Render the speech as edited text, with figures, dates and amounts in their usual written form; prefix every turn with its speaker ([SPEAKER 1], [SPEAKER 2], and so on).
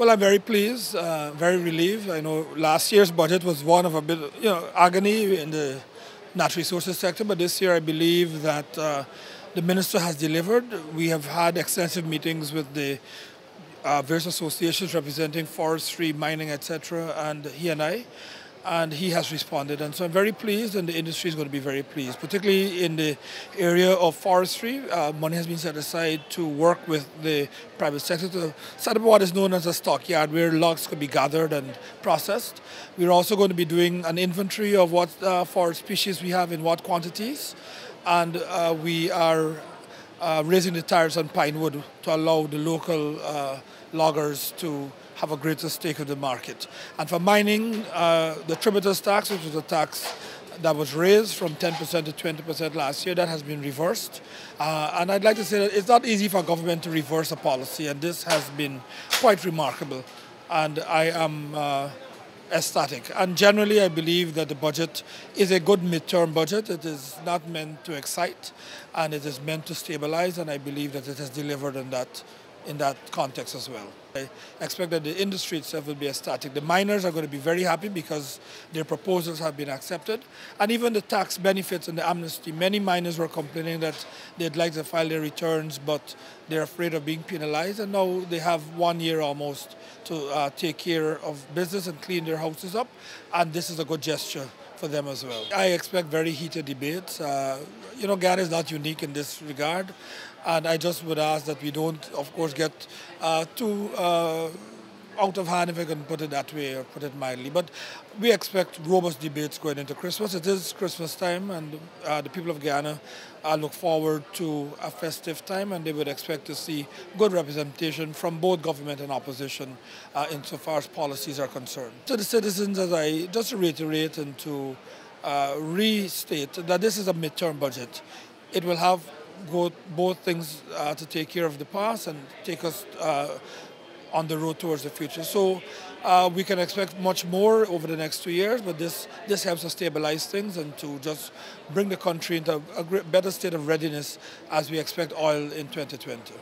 [SPEAKER 1] Well, I'm very pleased, very relieved. I know last year's budget was one of a bit, agony in the natural resources sector, but this year I believe that the minister has delivered. We have had extensive meetings with the various associations representing forestry, mining, etc., and he has responded. And so I'm very pleased, and the industry is going to be very pleased, particularly in the area of forestry. Money has been set aside to work with the private sector to set up what is known as a stockyard where logs could be gathered and processed. We're also going to be doing an inventory of what forest species we have in what quantities, and we are raising the tariffs on pine wood to allow the local loggers to have a greater stake of the market. And for mining, the tributous tax, which was a tax that was raised from 10% to 20% last year, that has been reversed. And I'd like to say that it's not easy for government to reverse a policy, and this has been quite remarkable. And I am ecstatic. And generally, I believe that the budget is a good midterm budget. It is not meant to excite, and it is meant to stabilize, and I believe that it has delivered in that context as well. I expect that the industry itself will be ecstatic. The miners are going to be very happy because their proposals have been accepted. And even the tax benefits and the amnesty, many miners were complaining that they'd like to file their returns, but they're afraid of being penalized. And now they have 1 year almost to take care of business and clean their houses up. And this is a good gesture for them as well. I expect very heated debates. Ghana is not unique in this regard. And I just would ask that we don't, of course, get too out of hand, if I can put it that way, or put it mildly. But we expect robust debates going into Christmas. It is Christmas time, and the people of Guyana look forward to a festive time, and they would expect to see good representation from both government and opposition insofar as policies are concerned. To the citizens, as I just reiterate and to restate that this is a midterm budget. It will have both things to take care of the past and take us on the road towards the future. So we can expect much more over the next 2 years, but this helps us stabilize things and to just bring the country into a better state of readiness as we expect oil in 2020.